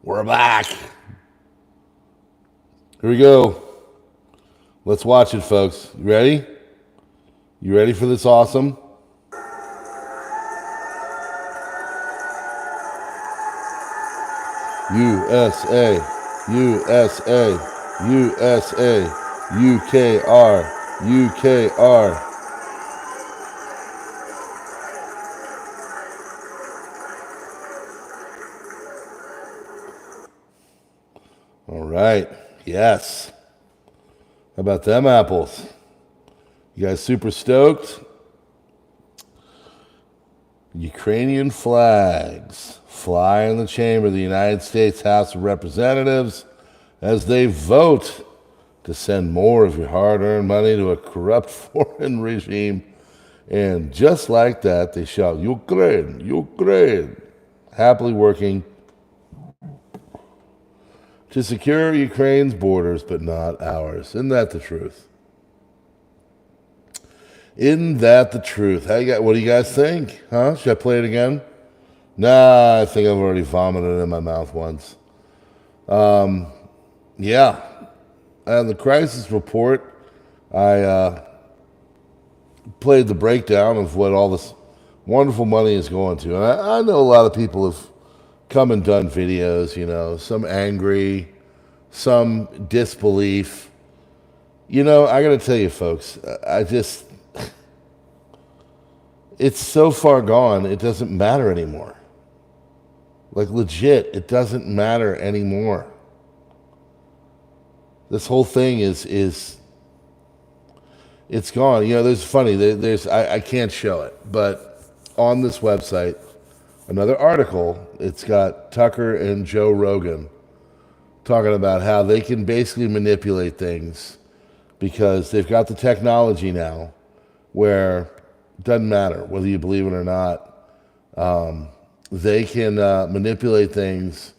We're back. Here we go. Let's watch it, folks. You ready? You ready for this awesome? USA, USA, USA, UKR, UKR. All right. Yes. How about them apples? You guys super stoked? Ukrainian flags fly in the chamber of the United States House of Representatives as they vote to send more of your hard-earned money to a corrupt foreign regime. And just like that, they shout, Ukraine, Ukraine, happily working to secure Ukraine's borders, but not ours. Isn't that the truth? Isn't that the truth? What do you guys think? Huh? Should I play it again? Nah, I think I've already vomited in my mouth once. Yeah. And the crisis report, I played the breakdown of what all this wonderful money is going to. And I know a lot of people have come and done videos, you know, some angry, some disbelief. You know, I got to tell you, folks, it's so far gone, it doesn't matter anymore. Like, legit, it doesn't matter anymore. This whole thing is it's gone. You know, I can't show it, but on this website, another article, it's got Tucker and Joe Rogan talking about how they can basically manipulate things because they've got the technology now where it doesn't matter whether you believe it or not. They can manipulate things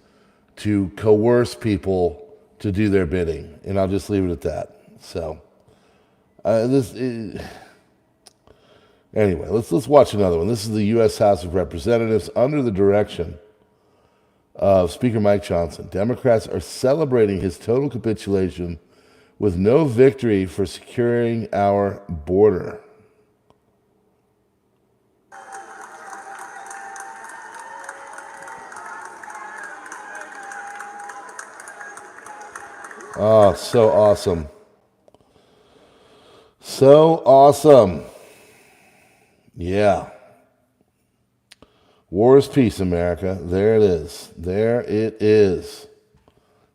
to coerce people to do their bidding. And I'll just leave it at that. So, anyway, let's watch another one. This is the U.S. House of Representatives under the direction of Speaker Mike Johnson. Democrats are celebrating his total capitulation with no victory for securing our border. Oh, so awesome. So awesome. Yeah. War is peace, America. There it is. There it is.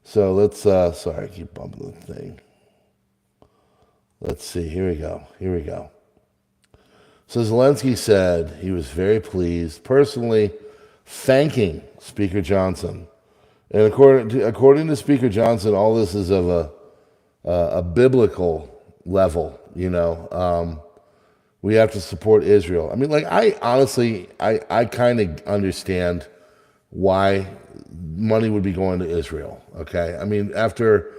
So let's, sorry, I keep bumping the thing. Let's see. Here we go. Here we go. So Zelensky said he was very pleased, personally thanking Speaker Johnson. And according to Speaker Johnson, all this is of a biblical level, you know. We have to support Israel. I mean, like, I honestly kind of understand why money would be going to Israel, okay? I mean, after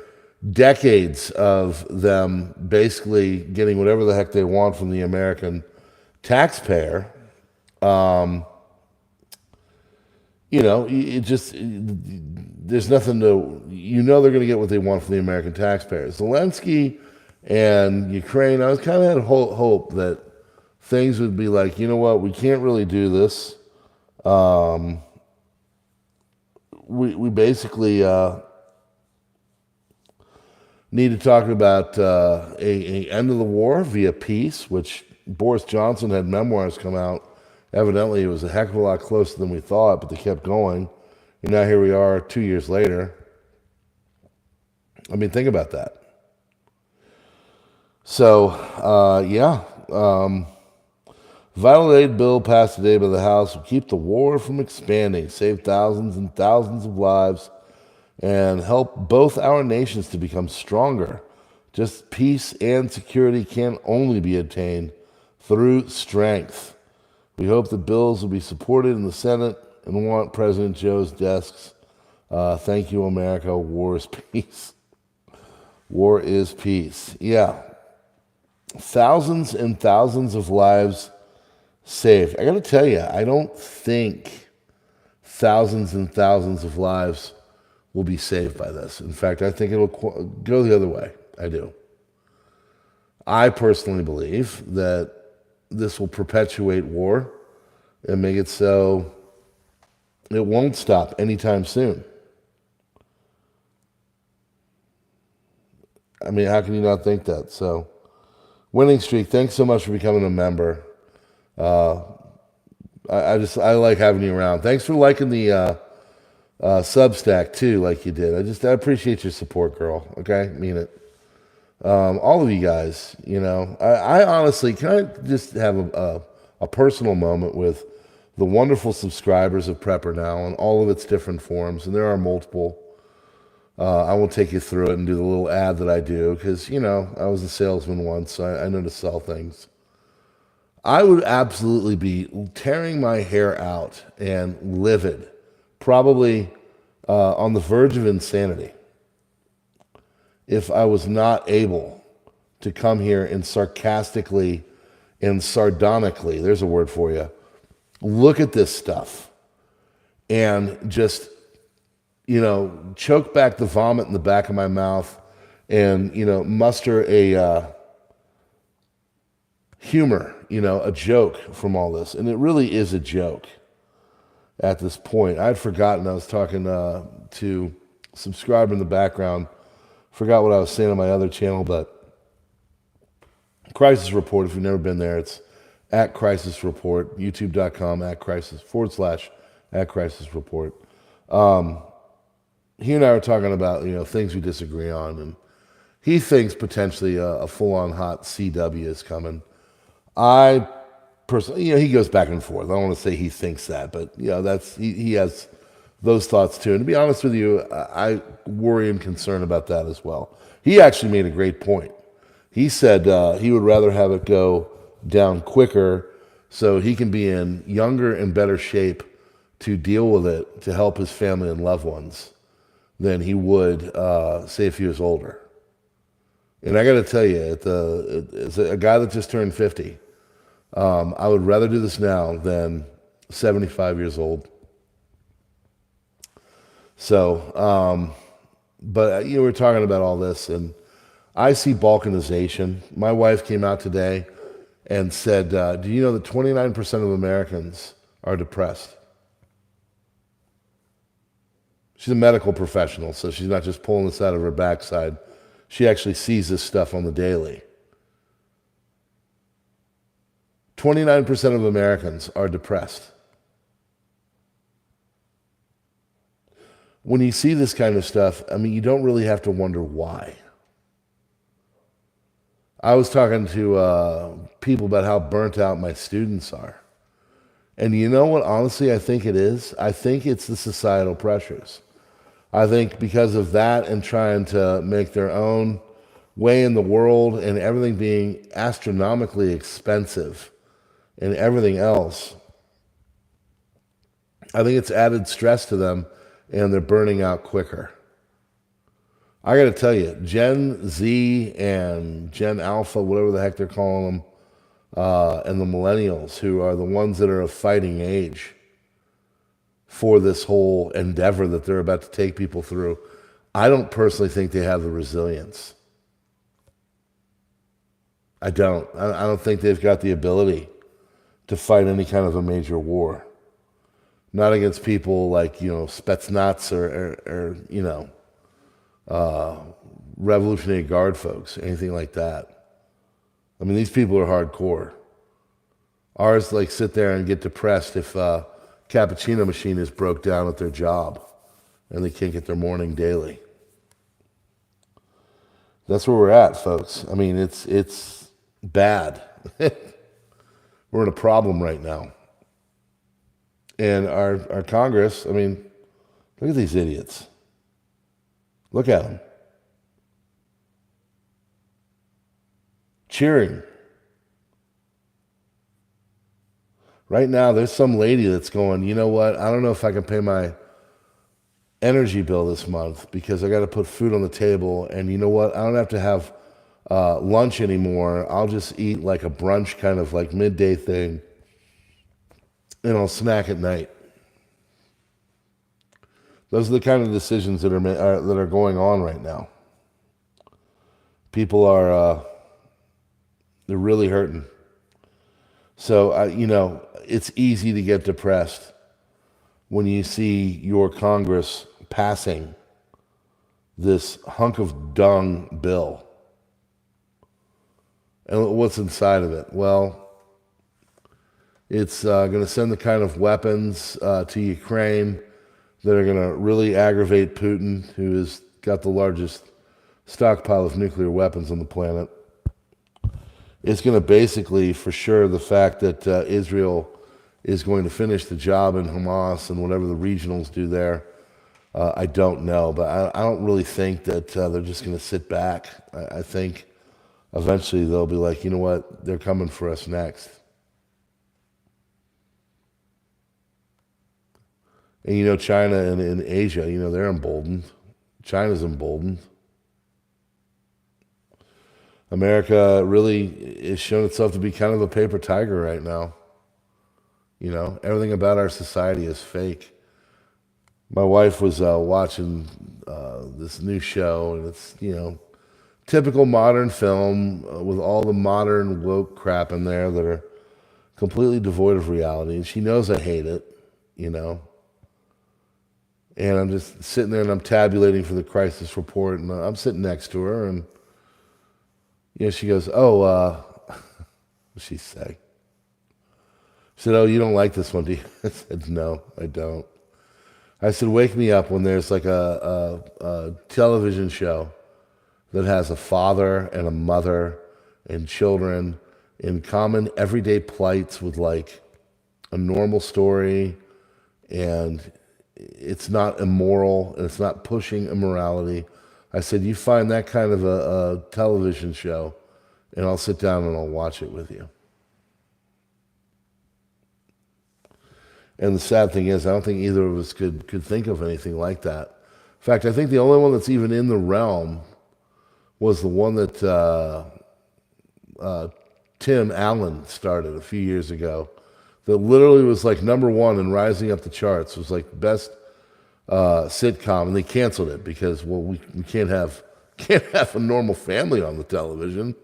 decades of them basically getting whatever the heck they want from the American taxpayer, you know, there's nothing to, you know, they're going to get what they want from the American taxpayers. Zelensky and Ukraine, I was kind of had hope that things would be like, you know what, we can't really do this. We basically need to talk about a end of the war via peace, which Boris Johnson had memoirs come out. Evidently, it was a heck of a lot closer than we thought, but they kept going. And now here we are 2 years later. I mean, think about that. So, yeah. Vital aid bill passed today by the House will keep the war from expanding, save thousands and thousands of lives, and help both our nations to become stronger. Just peace and security can only be attained through strength. We hope the bills will be supported in the Senate and want President Joe's desks. Thank you, America. War is peace. War is peace. Yeah. Thousands and thousands of lives saved. I got to tell you, I don't think thousands and thousands of lives will be saved by this. In fact, I think it'll go the other way. I do. I personally believe that this will perpetuate war and make it so it won't stop anytime soon. I mean, how can you not think that? So, Winning Streak, thanks so much for becoming a member. I like having you around. Thanks for liking the Substack too, like you did. I appreciate your support, girl. Okay, mean it. All of you guys, I honestly, can I just have a personal moment with the wonderful subscribers of PrepperNow and all of its different forms, and there are multiple. I won't take you through it and do the little ad that I do because, I was a salesman once, so I know to sell things. I would absolutely be tearing my hair out and livid, probably on the verge of insanity, if I was not able to come here and sarcastically and sardonically, there's a word for you, look at this stuff and just, choke back the vomit in the back of my mouth and, muster a humor, a joke from all this. And it really is a joke at this point. I'd forgotten I was talking to a subscriber in the background. Forgot what I was saying on my other channel, but Crisis Report, if you've never been there, it's at Crisis Report, youtube.com /@Crisis Report. He and I were talking about, things we disagree on, and he thinks potentially a full-on hot CW is coming. I personally, he goes back and forth. I don't want to say he thinks that, but, he has those thoughts too. And to be honest with you, I worry and concern about that as well. He actually made a great point. He said he would rather have it go down quicker so he can be in younger and better shape to deal with it, to help his family and loved ones, than he would, say, if he was older. And I got to tell you, as a guy that just turned 50, I would rather do this now than 75 years old. So, but we're talking about all this, and I see balkanization. My wife came out today and said, do you know that 29% of Americans are depressed? She's a medical professional, so she's not just pulling this out of her backside. She actually sees this stuff on the daily. 29% of Americans are depressed. When you see this kind of stuff, you don't really have to wonder why. I was talking to people about how burnt out my students are. And you know what, honestly, I think it is? I think it's the societal pressures. I think because of that and trying to make their own way in the world and everything being astronomically expensive and everything else, I think it's added stress to them and they're burning out quicker. I got to tell you, Gen Z and Gen Alpha, whatever the heck they're calling them, and the millennials, who are the ones that are of fighting age for this whole endeavor that they're about to take people through, I don't personally think they have the resilience. I don't. I don't think they've got the ability to fight any kind of a major war. Not against people like, Spetsnaz or Revolutionary Guard folks, anything like that. These people are hardcore. Ours sit there and get depressed if cappuccino machine is broke down at their job and they can't get their morning daily. That's where we're at, folks. It's bad. We're in a problem right now. And our Congress, look at these idiots. Look at them. Cheering. Right now, there's some lady that's going, you know what, I don't know if I can pay my energy bill this month because I got to put food on the table, and you know what, I don't have to have lunch anymore. I'll just eat like a brunch kind of like midday thing, and I'll snack at night. Those are the kind of decisions that are going on right now. People are they're really hurting. So it's easy to get depressed when you see your Congress passing this hunk of dung bill. And what's inside of it? Well, it's going to send the kind of weapons to Ukraine that are going to really aggravate Putin, who has got the largest stockpile of nuclear weapons on the planet. It's going to basically, for sure, the fact that Israel is going to finish the job in Hamas and whatever the regionals do there. I don't know, but I don't really think that they're just going to sit back. I think eventually they'll be like, you know what, they're coming for us next. And China and Asia, they're emboldened. China's emboldened. America really is shown itself to be kind of a paper tiger right now. Everything about our society is fake. My wife was watching this new show, and it's, typical modern film with all the modern woke crap in there that are completely devoid of reality. And she knows I hate it, And I'm just sitting there and I'm tabulating for the crisis report, and I'm sitting next to her, and she goes, what'd she say? She said, you don't like this one, do you? I said, no, I don't. I said, wake me up when there's like a television show that has a father and a mother and children in common everyday plights with like a normal story, and it's not immoral and it's not pushing immorality. I said, you find that kind of a television show, and I'll sit down and I'll watch it with you. And the sad thing is, I don't think either of us could think of anything like that. In fact, I think the only one that's even in the realm was the one that Tim Allen started a few years ago, that literally was like #1 and rising up the charts. It was like best sitcom, and they canceled it because, well, we can't have a normal family on the television.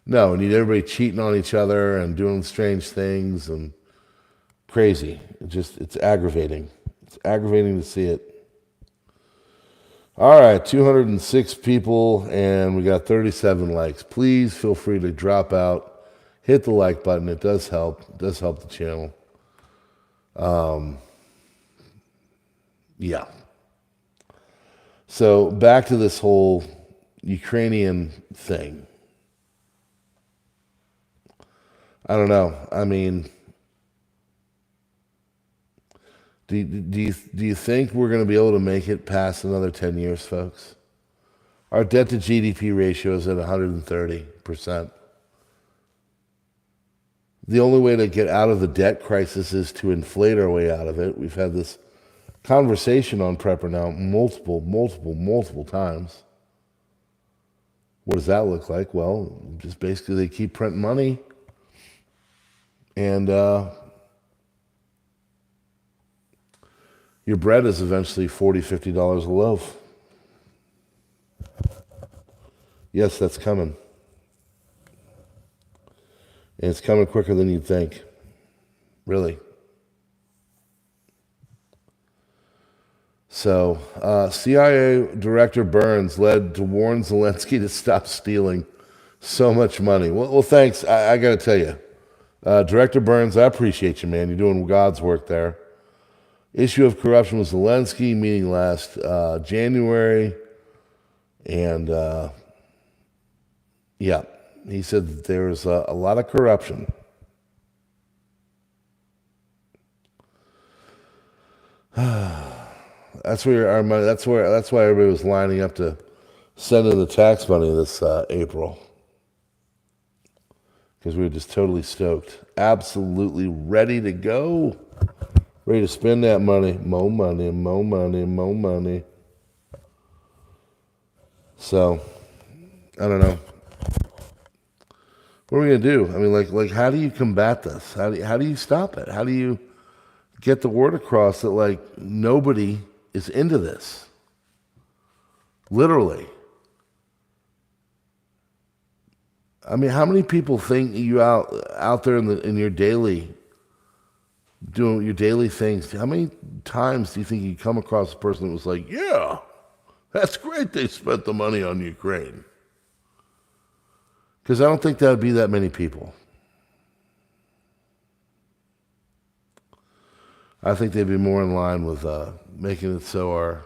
No, we need everybody cheating on each other and doing strange things and crazy. It's aggravating. It's aggravating to see it. All right, 206 people, and we got 37 likes. Please feel free to drop out, hit the like button. It does help. It does help the channel. Yeah. So back to this whole Ukrainian thing. I don't know. I mean, do you think we're going to be able to make it past another 10 years, folks? Our debt to GDP ratio is at 130%. The only way to get out of the debt crisis is to inflate our way out of it. We've had this conversation on PrepperNow multiple times. What does that look like? Well, just basically they keep printing money, and your bread is eventually $40, $50 a loaf. Yes, that's coming. And it's coming quicker than you'd think. Really. So, CIA Director Burns led to warn Zelensky to stop stealing so much money. Well, thanks. I got to tell you, Director Burns, I appreciate you, man. You're doing God's work there. Issue of corruption with Zelensky meeting last January, and yeah, he said that there's a lot of corruption. That's where our money. That's why everybody was lining up to send in the tax money this April, because we were just totally stoked, absolutely ready to go. Ready to spend that money. More money, more money, more money. So, I don't know. What are we going to do? I mean, like, how do you combat this? How do you stop it? How do you get the word across that, like, nobody is into this. Literally. I mean, how many people think you out there in your daily, doing your daily things? How many times do you think you come across a person that was like, yeah, that's great they spent the money on Ukraine? Because I don't think that would be that many people. I think they'd be more in line with making it so our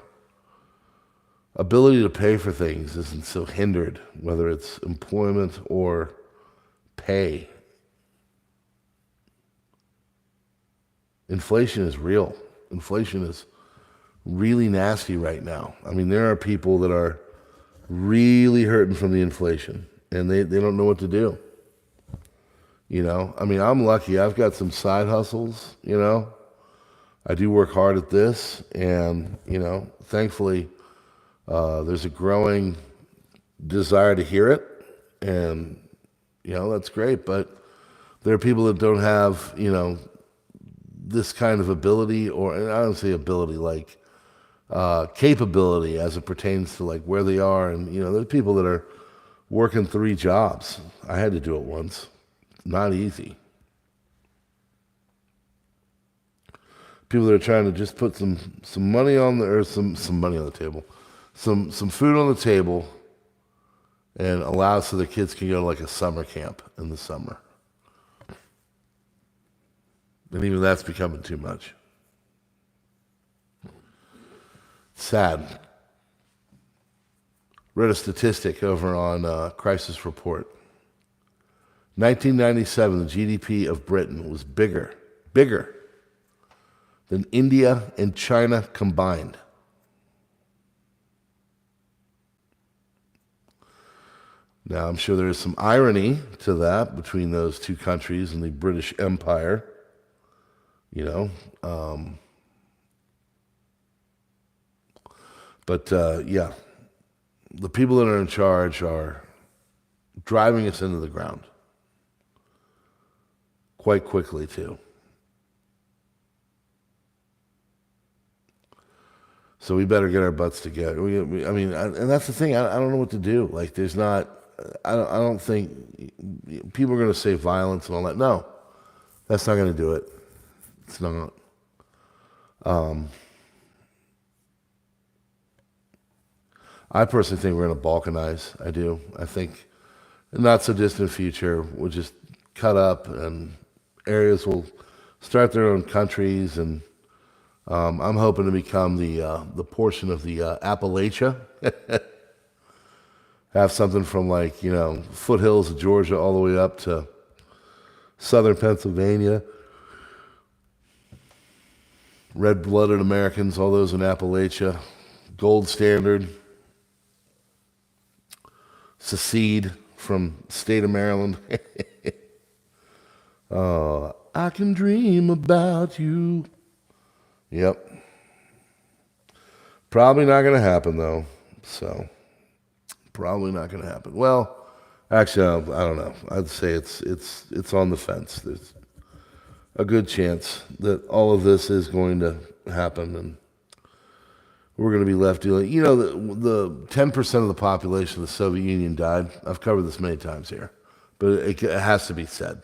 ability to pay for things isn't so hindered, whether it's employment or pay. Inflation is real. Inflation is really nasty right now. I mean, there are people that are really hurting from the inflation, and they don't know what to do. You know, I mean, I'm lucky. I've got some side hustles, you know. I do work hard at this, and, you know, thankfully, there's a growing desire to hear it, and, you know, that's great. But there are people that don't have, you know, this kind of ability, or and I don't say ability, like capability as it pertains to like where they are. And, you know, there's people that are working 3 jobs. I had to do it once. Not easy. People that are trying to just put some money on the, or some money on the table, some food on the table, and allow so their kids can go to like a summer camp in the summer. And even that's becoming too much. Sad. Read a statistic over on Crisis Report. 1997, the GDP of Britain was bigger than India and China combined. Now, I'm sure there is some irony to that between those two countries and the British Empire, you know. Yeah, the people that are in charge are driving us into the ground quite quickly, too. So we better get our butts together. And that's the thing. I don't know what to do. Like, there's not. I don't think people are going to say violence and all that. No, that's not going to do it. It's not. I personally think we're going to balkanize. I do. I think in not so distant future we'll just cut up, and areas will start their own countries, and I'm hoping to become the portion of the Appalachia. Have something from like, you know, foothills of Georgia all the way up to southern Pennsylvania. Red-blooded Americans, all those in Appalachia. Gold Standard. Secede from state of Maryland. I can dream about you. Yep. Probably not going to happen, though. So, probably not going to happen. Well, actually, I don't know. I'd say it's on the fence. There's a good chance that all of this is going to happen, and we're going to be left dealing. You know, the 10% of the population of the Soviet Union died. I've covered this many times here, but it has to be said.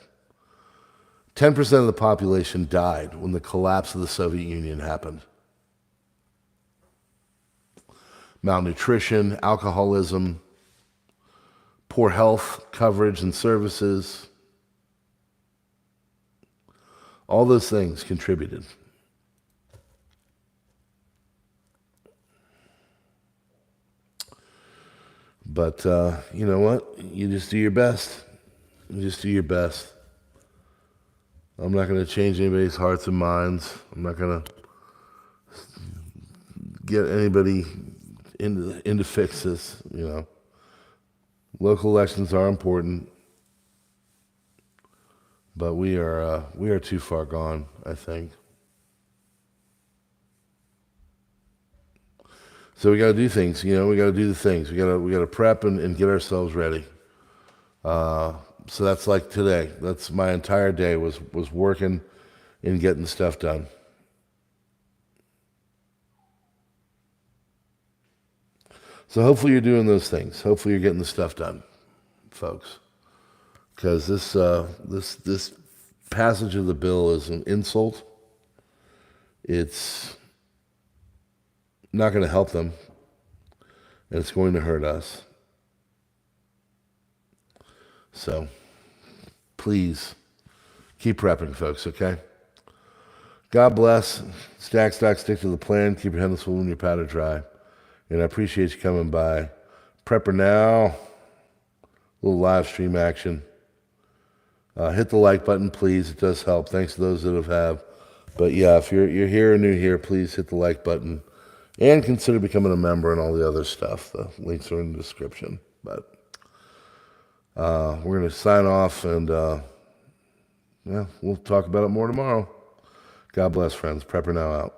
10% of the population died when the collapse of the Soviet Union happened. Malnutrition, alcoholism, poor health coverage and services, all those things contributed. But you know what? You just do your best. You just do your best. I'm not going to change anybody's hearts and minds. I'm not going to get anybody into fixes, you know. Local elections are important, but we are too far gone, I think. So we got to do things, you know. We got to do the things. We got to prep and get ourselves ready. So that's like today. That's my entire day was working and getting stuff done. So hopefully you're doing those things. Hopefully you're getting the stuff done, folks. Because this passage of the bill is an insult. It's not going to help them, and it's going to hurt us. So please keep prepping, folks, okay? God bless. Stack, stick to the plan. Keep your head on the swivel and your powder dry. And I appreciate you coming by. PrepperNow, little live stream action. Hit the like button, please. It does help. Thanks to those that have. But yeah, if you're here or new here, please hit the like button. And consider becoming a member and all the other stuff. The links are in the description. But we're going to sign off, and we'll talk about it more tomorrow. God bless, friends. PrepperNow out.